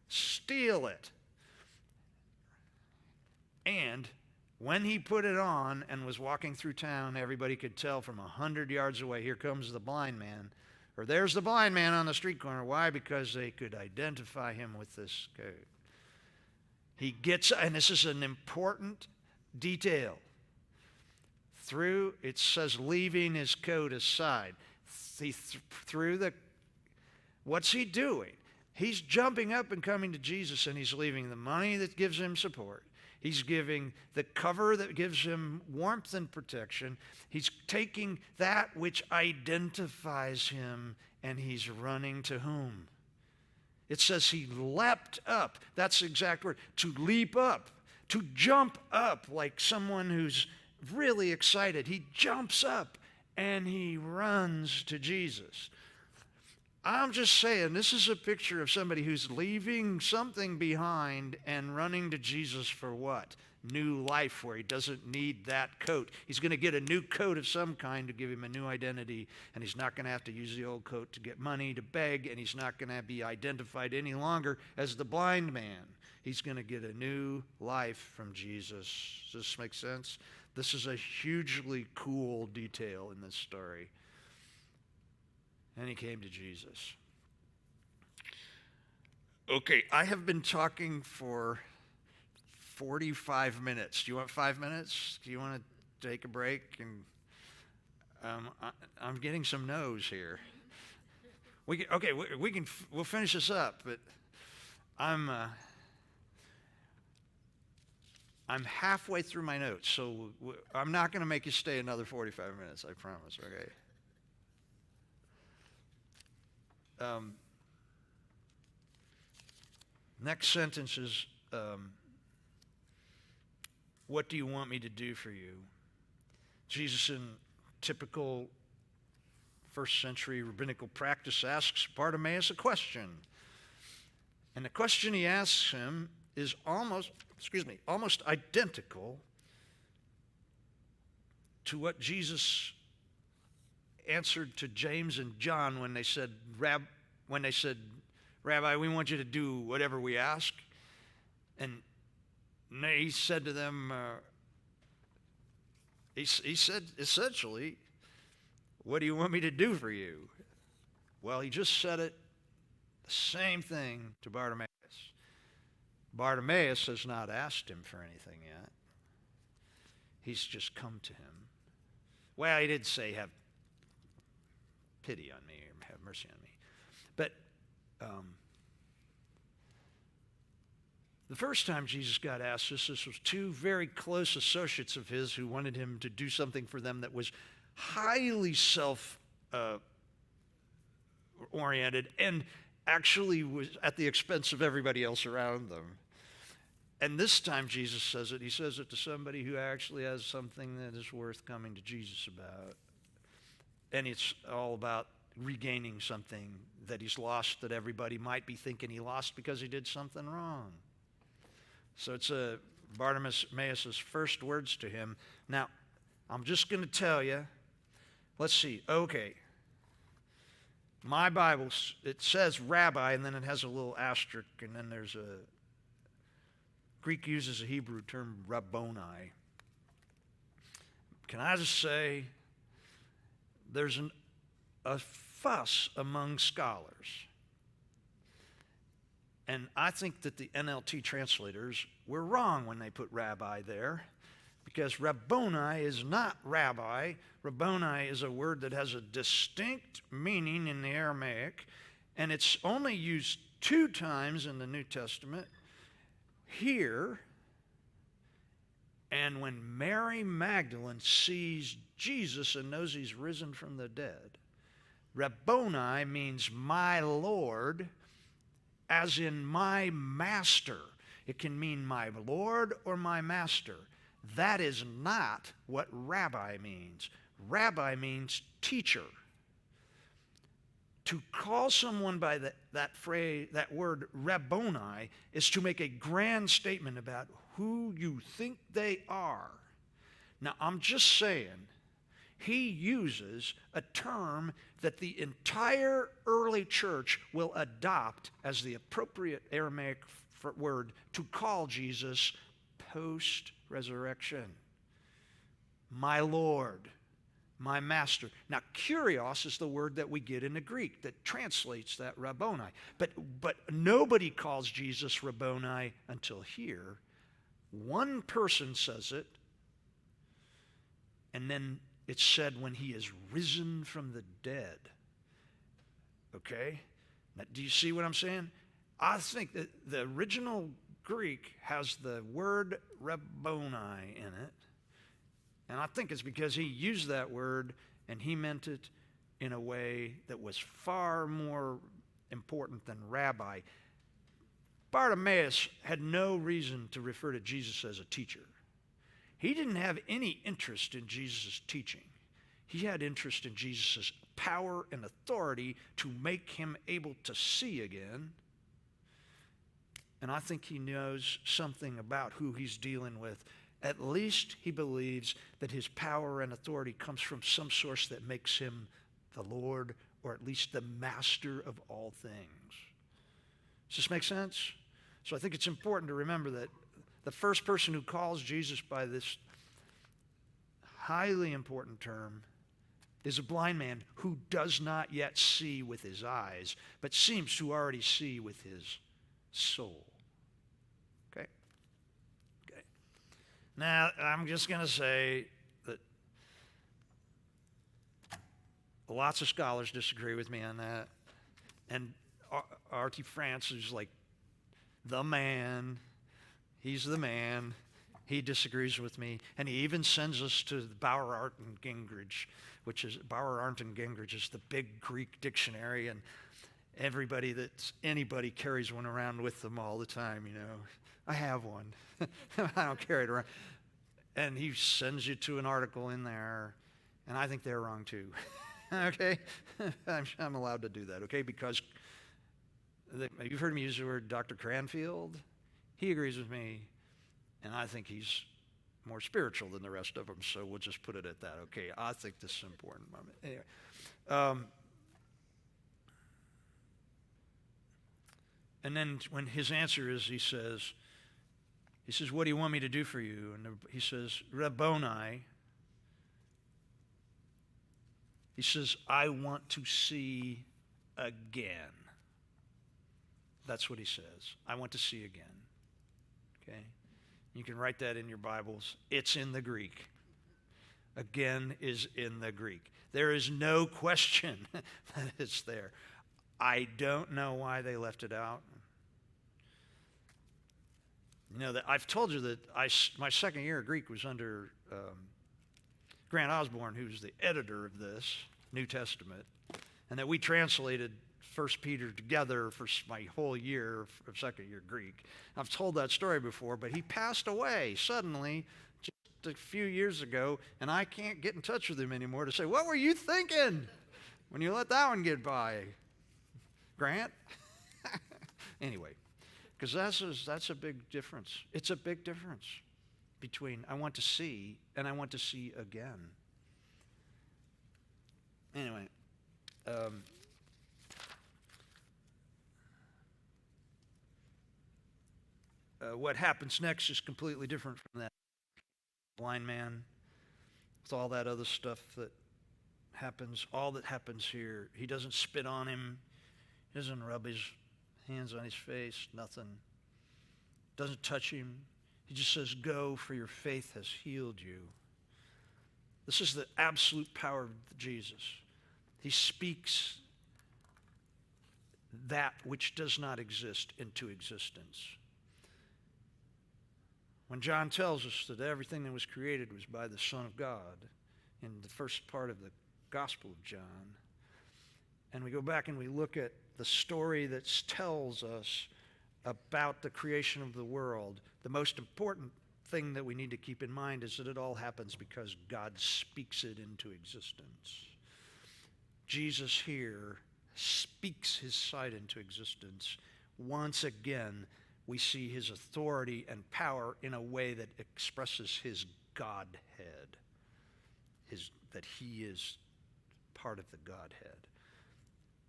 Steal it. And when he put it on and was walking through town, everybody could tell from 100 yards away, here comes the blind man, or there's the blind man on the street corner. Why? Because they could identify him with this coat. He gets, and this is an important detail, it says leaving his coat aside. What's he doing? He's jumping up and coming to Jesus, and he's leaving the money that gives him support. He's giving the cover that gives him warmth and protection. He's taking that which identifies him, and he's running to whom? It says he leapt up. That's the exact word. To leap up. To jump up like someone who's really excited. He jumps up and he runs to Jesus. I'm just saying, this is a picture of somebody who's leaving something behind and running to Jesus for what? New life, where he doesn't need that coat. He's going to get a new coat of some kind to give him a new identity, and he's not going to have to use the old coat to get money, to beg, and he's not going to be identified any longer as the blind man. He's going to get a new life from Jesus. Does this make sense? This is a hugely cool detail in this story. And he came to Jesus. Okay, I have been talking for 45 minutes. Do you want 5 minutes? Do you want to take a break? And I'm getting some no's here. We'll finish this up, but I'm halfway through my notes, so I'm not going to make you stay another 45 minutes, I promise, okay? Next sentence is, what do you want me to do for you? Jesus, in typical first century rabbinical practice, asks Bartimaeus a question. And the question he asks him is almost identical to what Jesus answered to James and John when they said, Rabbi, we want you to do whatever we ask. And he said to them, he said essentially, what do you want me to do for you? Well, he just said it, the same thing to Bartimaeus. Bartimaeus has not asked him for anything yet. He's just come to him. Well, he did say, have pity on me, or have mercy on me. But the first time Jesus got asked this was two very close associates of his who wanted him to do something for them that was highly self-oriented and actually was at the expense of everybody else around them. And this time Jesus says it. He says it to somebody who actually has something that is worth coming to Jesus about. And it's all about regaining something that he's lost, that everybody might be thinking he lost because he did something wrong. So it's Bartimaeus' first words to him. Now, I'm just going to tell you, let's see, okay. My Bible, it says rabbi, and then it has a little asterisk, and then there's Greek uses a Hebrew term, Rabboni. Can I just say, there's a fuss among scholars. And I think that the NLT translators were wrong when they put rabbi there, because Rabboni is not rabbi. Rabboni is a word that has a distinct meaning in the Aramaic, and it's only used 2 times in the New Testament, here, and when Mary Magdalene sees Jesus and knows he's risen from the dead. Rabboni means my Lord, as in my master. It can mean my Lord or my master. That is not what rabbi means. Rabbi means teacher. To call someone by that phrase, that word Rabboni, is to make a grand statement about who you think they are. Now, I'm just saying, he uses a term that the entire early church will adopt as the appropriate Aramaic word to call Jesus post-resurrection. My Lord, my master. Now, kurios is the word that we get in the Greek that translates that Rabboni. But nobody calls Jesus Rabboni until here. One person says it, and then it's said when he is risen from the dead. Okay? Now, do you see what I'm saying? I think that the original Greek has the word Rabboni in it. And I think it's because he used that word and he meant it in a way that was far more important than rabbi. Bartimaeus had no reason to refer to Jesus as a teacher. He didn't have any interest in Jesus' teaching. He had interest in Jesus' power and authority to make him able to see again. And I think he knows something about who he's dealing with. At least he believes that his power and authority comes from some source that makes him the Lord, or at least the master of all things. Does this make sense? So I think it's important to remember that the first person who calls Jesus by this highly important term is a blind man who does not yet see with his eyes, but seems to already see with his soul. Okay? Okay. Now, I'm just going to say that lots of scholars disagree with me on that. And R.T. France is like the man. He's the man. He disagrees with me. And he even sends us to Bauer, Arndt, and Gingrich, which is Bauer, Arndt, and Gingrich is the big Greek dictionary. And anybody carries one around with them all the time, you know. I have one. I don't carry it around. And he sends you to an article in there, and I think they're wrong too. Okay? I'm allowed to do that, okay? Because you've heard me use the word Dr. Cranfield. He agrees with me, and I think he's more spiritual than the rest of them, so we'll just put it at that, okay? I think this is an important moment. Anyway. And then when his answer is, he says, what do you want me to do for you? And he says, Rabboni. He says, I want to see again. That's what he says. I want to see again. Okay? You can write that in your Bibles. It's in the Greek. Again is in the Greek. There is no question that it's there. I don't know why they left it out. You know, that I've told you that my second year of Greek was under Grant Osborne, who's the editor of this New Testament, and that we translated 1 Peter together for my whole year of second year Greek. I've told that story before, but he passed away suddenly just a few years ago, and I can't get in touch with him anymore to say, what were you thinking when you let that one get by, Grant? Anyway, because that's a big difference. It's a big difference between I want to see and I want to see again. Anyway, what happens next is completely different from that. Blind man, with all that other stuff that happens, all that happens here, he doesn't spit on him, he doesn't rub his hands on his face, nothing. Doesn't touch him. He just says, go, for your faith has healed you. This is the absolute power of Jesus. He speaks that which does not exist into existence. When John tells us that everything that was created was by the Son of God in the first part of the Gospel of John, and we go back and we look at the story that tells us about the creation of the world, the most important thing that we need to keep in mind is that it all happens because God speaks it into existence. Jesus here speaks his sight into existence. Once again, we see his authority and power in a way that expresses his Godhead, that he is part of the Godhead.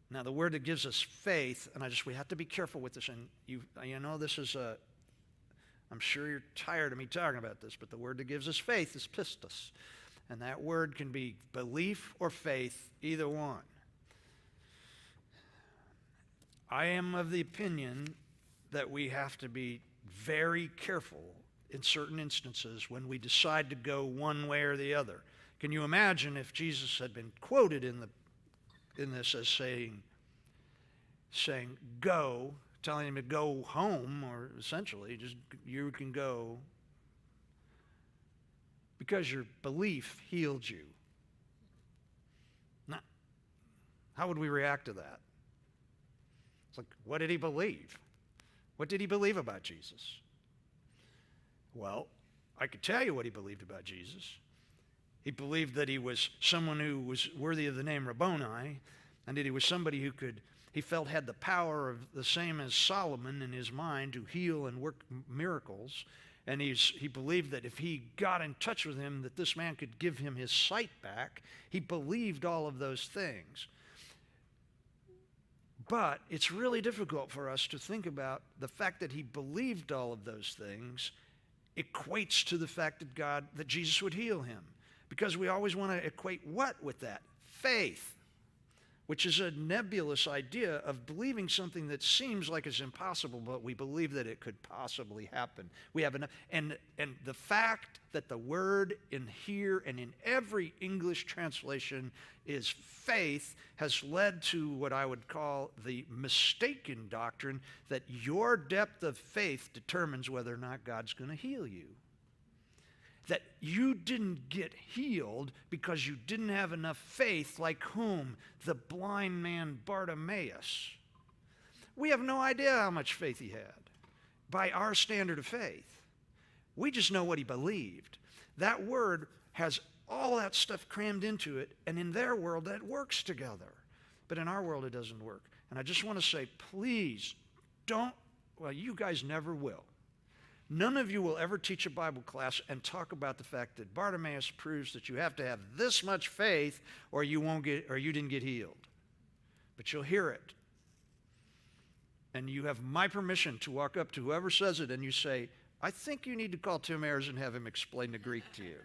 Now, the word that gives us faith, and we have to be careful with this, and you know this is I'm sure you're tired of me talking about this, but the word that gives us faith is pistos. And that word can be belief or faith, either one. I am of the opinion that we have to be very careful in certain instances when we decide to go one way or the other. Can you imagine if Jesus had been quoted in this as saying go, telling him to go home, or essentially just you can go because your belief healed you. Now, how would we react to that? It's like, what did he believe? What did he believe about Jesus? Well, I could tell you what he believed about Jesus. He believed that he was someone who was worthy of the name Rabboni, and that he was somebody who he felt had the power of the same as Solomon in his mind to heal and work miracles. And he believed that if he got in touch with him, that this man could give him his sight back. He believed all of those things. But it's really difficult for us to think about the fact that he believed all of those things equates to the fact that Jesus would heal him. Because we always want to equate what with that? Faith, which is a nebulous idea of believing something that seems like it's impossible, but we believe that it could possibly happen. We have enough, and the fact that the word in here and in every English translation is faith has led to what I would call the mistaken doctrine that your depth of faith determines whether or not God's going to heal you. That you didn't get healed because you didn't have enough faith, like whom? The blind man Bartimaeus. We have no idea how much faith he had by our standard of faith. We just know what he believed. That word has all that stuff crammed into it, and in their world that works together. But in our world it doesn't work. And I just want to say, please don't, well, you guys never will. None of you will ever teach a Bible class and talk about the fact that Bartimaeus proves that you have to have this much faith or you didn't get healed. But you'll hear it. And you have my permission to walk up to whoever says it and you say, I think you need to call Tim Ayers and have him explain the Greek to you.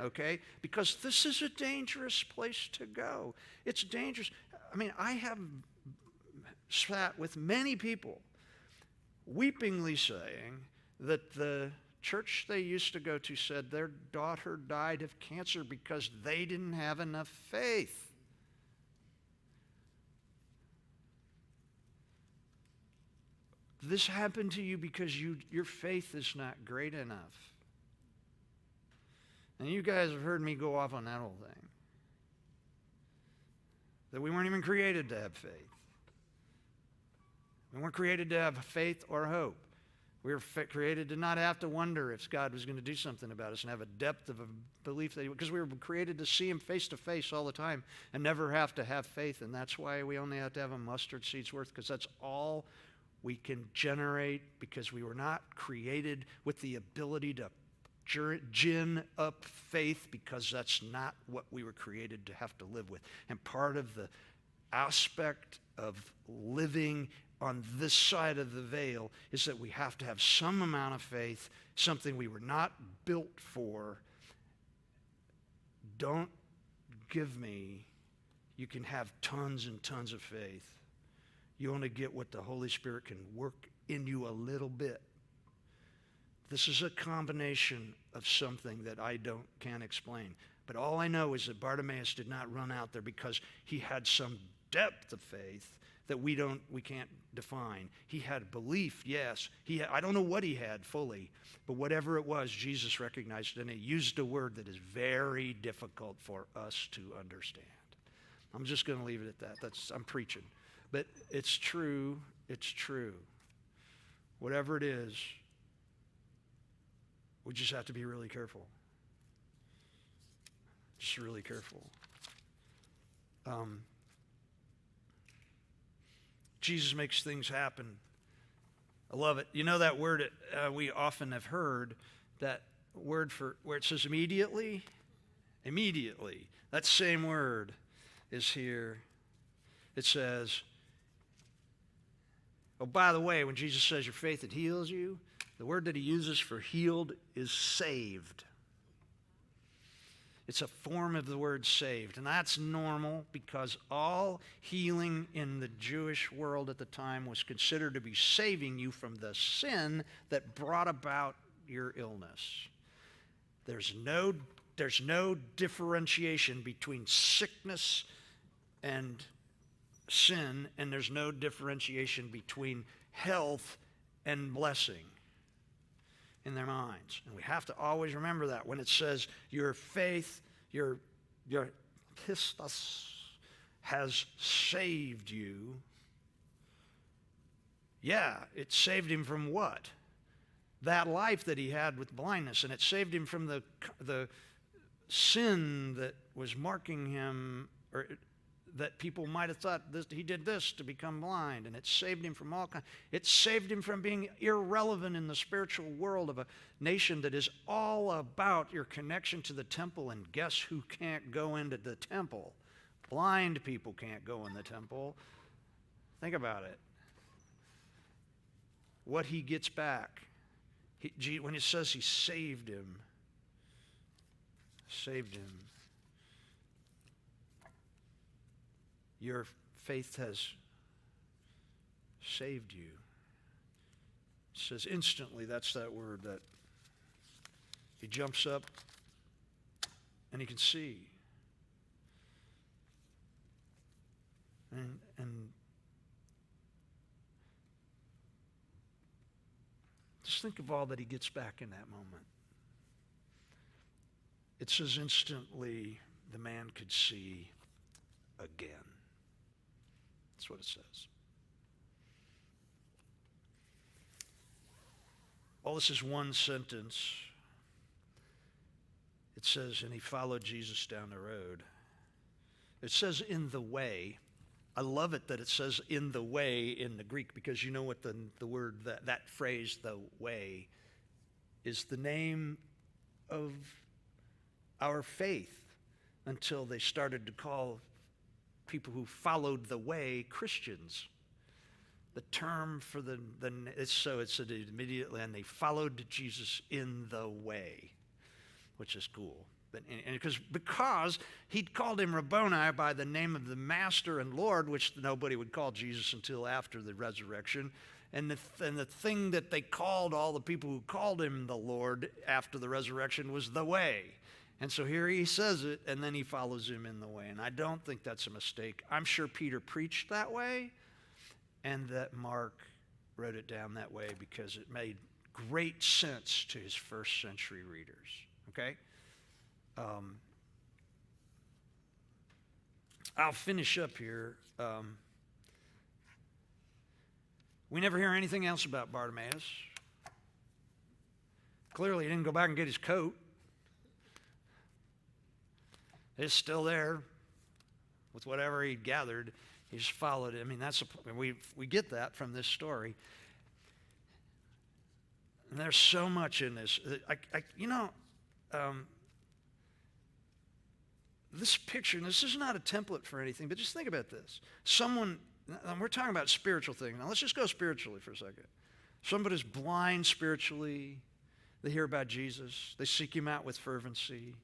Okay? Because this is a dangerous place to go. It's dangerous. I mean, I have sat with many people weepingly saying that the church they used to go to said their daughter died of cancer because they didn't have enough faith. This happened to you because your faith is not great enough. And you guys have heard me go off on that whole thing. That we weren't even created to have faith. We weren't created to have faith or hope. We were created to not have to wonder if God was going to do something about us and have a depth of a belief that because we were created to see him face to face all the time and never have to have faith. And that's why we only have to have a mustard seed's worth, because that's all we can generate, because we were not created with the ability to gin up faith, because that's not what we were created to have to live with. And part of the aspect of living on this side of the veil is that we have to have some amount of faith, something we were not built for. Don't give me, you can have tons and tons of faith. You only get what the Holy Spirit can work in you a little bit. This is a combination of something that I can't explain. But all I know is that Bartimaeus did not run out there because he had some depth of faith that we can't define. He had belief, yes. I don't know what he had fully, but whatever it was, Jesus recognized it, and he used a word that is very difficult for us to understand. I'm just going to leave it at that. I'm preaching. But it's true. It's true. Whatever it is, we just have to be really careful. Just really careful. Jesus makes things happen. I love it. You know that word we often have heard, that word for where it says immediately? Immediately. That same word is here. It says, oh, by the way, when Jesus says your faith that heals you, the word that he uses for healed is saved. It's a form of the word saved. And that's normal because all healing in the Jewish world at the time was considered to be saving you from the sin that brought about your illness. There's no differentiation between sickness and sin, and there's no differentiation between health and blessing in their minds. And we have to always remember that when it says your faith, your pistos has saved you. Yeah, it saved him from what? That life that he had with blindness, and it saved him from the sin that was marking him, or that people might have thought he did this to become blind, and it saved him from all kinds. It saved him from being irrelevant in the spiritual world of a nation that is all about your connection to the temple. And guess who can't go into the temple? Blind people can't go in the temple. Think about it. What he gets back, when it says he saved him, your faith has saved you. It says instantly, that's that word, that he jumps up and he can see. And just think of all that he gets back in that moment. It says instantly the man could see again. That's what it says. All this is one sentence. It says, and he followed Jesus down the road. It says in the way. I love it that it says in the way in the Greek, because you know what the word, that phrase, the way, is the name of our faith until they started to call people who followed the way Christians. The term for it's immediately, and they followed Jesus in the way, which is cool. Because he'd called him Rabboni by the name of the Master and Lord, which nobody would call Jesus until after the resurrection. And the thing that they called all the people who called him the Lord after the resurrection was the way. And so here he says it, and then he follows him in the way. And I don't think that's a mistake. I'm sure Peter preached that way, and that Mark wrote it down that way because it made great sense to his first century readers. Okay? I'll finish up here. We never hear anything else about Bartimaeus. Clearly, he didn't go back and get his coat. It's still there with whatever he gathered. He just followed it. I mean, we get that from this story. And there's so much in this. This picture, and this is not a template for anything, but just think about this. We're talking about spiritual things. Now let's just go spiritually for a second. Somebody's blind spiritually. They hear about Jesus. They seek him out with fervency.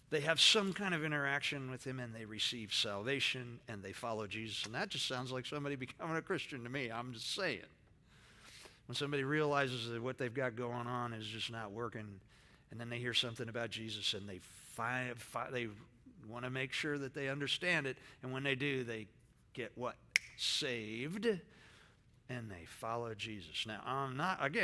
They have some kind of interaction with him, and they receive salvation, and they follow Jesus. And that just sounds like somebody becoming a Christian to me. I'm just saying. When somebody realizes that what they've got going on is just not working, and then they hear something about Jesus, and they want to make sure that they understand it, and when they do, they get what? Saved, and they follow Jesus. Now,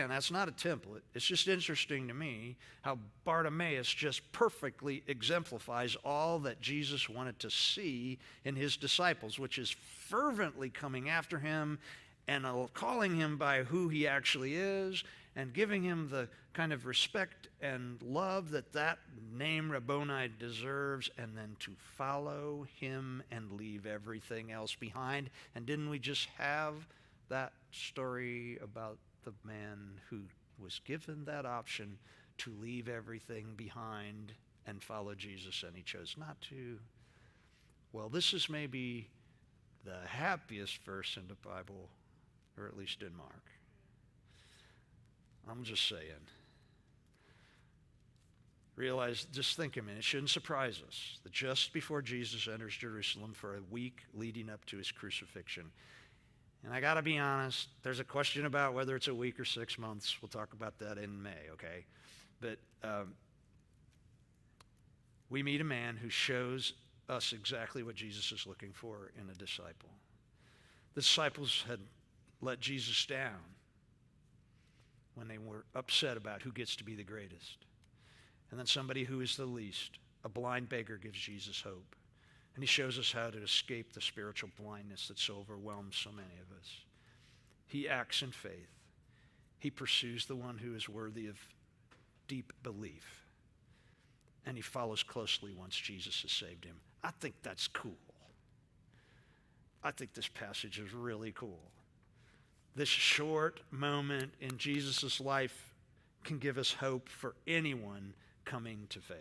that's not a template. It's just interesting to me how Bartimaeus just perfectly exemplifies all that Jesus wanted to see in his disciples, which is fervently coming after him and calling him by who he actually is, and giving him the kind of respect and love that name Rabboni deserves, and then to follow him and leave everything else behind. And didn't we just have that story about the man who was given that option to leave everything behind and follow Jesus, and he chose not to? Well, this is maybe the happiest verse in the Bible, or at least in Mark. I'm just saying. Just think a minute, it shouldn't surprise us that just before Jesus enters Jerusalem for a week leading up to his crucifixion, and I got to be honest, there's a question about whether it's a week or 6 months. We'll talk about that in May, okay? But we meet a man who shows us exactly what Jesus is looking for in a disciple. The disciples had let Jesus down when they were upset about who gets to be the greatest. And then somebody who is the least, a blind beggar, gives Jesus hope. And he shows us how to escape the spiritual blindness that so overwhelms so many of us. He acts in faith. He pursues the one who is worthy of deep belief. and he follows closely once Jesus has saved him. I think that's cool. I think this passage is really cool. This short moment in Jesus' life can give us hope for anyone coming to faith.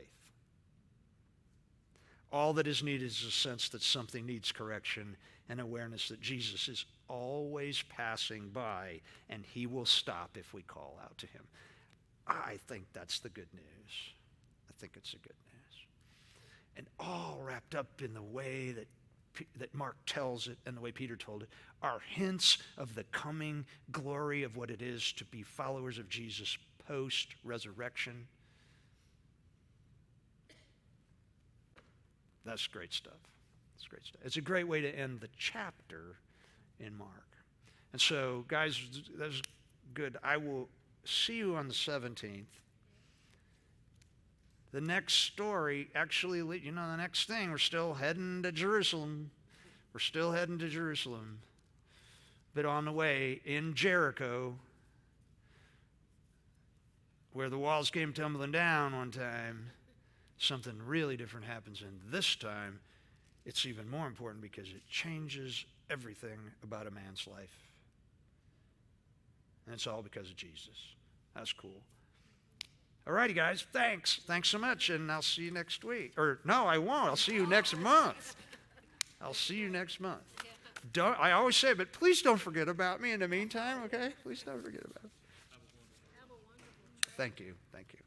All that is needed is a sense that something needs correction and awareness that Jesus is always passing by and he will stop if we call out to him. I think that's the good news. I think it's the good news. And all wrapped up in the way that Mark tells it and the way Peter told it are hints of the coming glory of what it is to be followers of Jesus post-resurrection. That's great stuff. It's great stuff. It's a great way to end the chapter in Mark. And so, guys, that's good. I will see you on the 17th. The next story, actually, the next thing, we're still heading to Jerusalem. We're still heading to Jerusalem. But on the way, in Jericho, where the walls came tumbling down one time, something really different happens. And this time, it's even more important because it changes everything about a man's life. And it's all because of Jesus. That's cool. All righty, guys. Thanks. Thanks so much. And I'll see you next week. Or, no, I won't. I'll see you next month. I'll see you next month. I always say, but please don't forget about me in the meantime, okay? Please don't forget about me. Thank you. Thank you.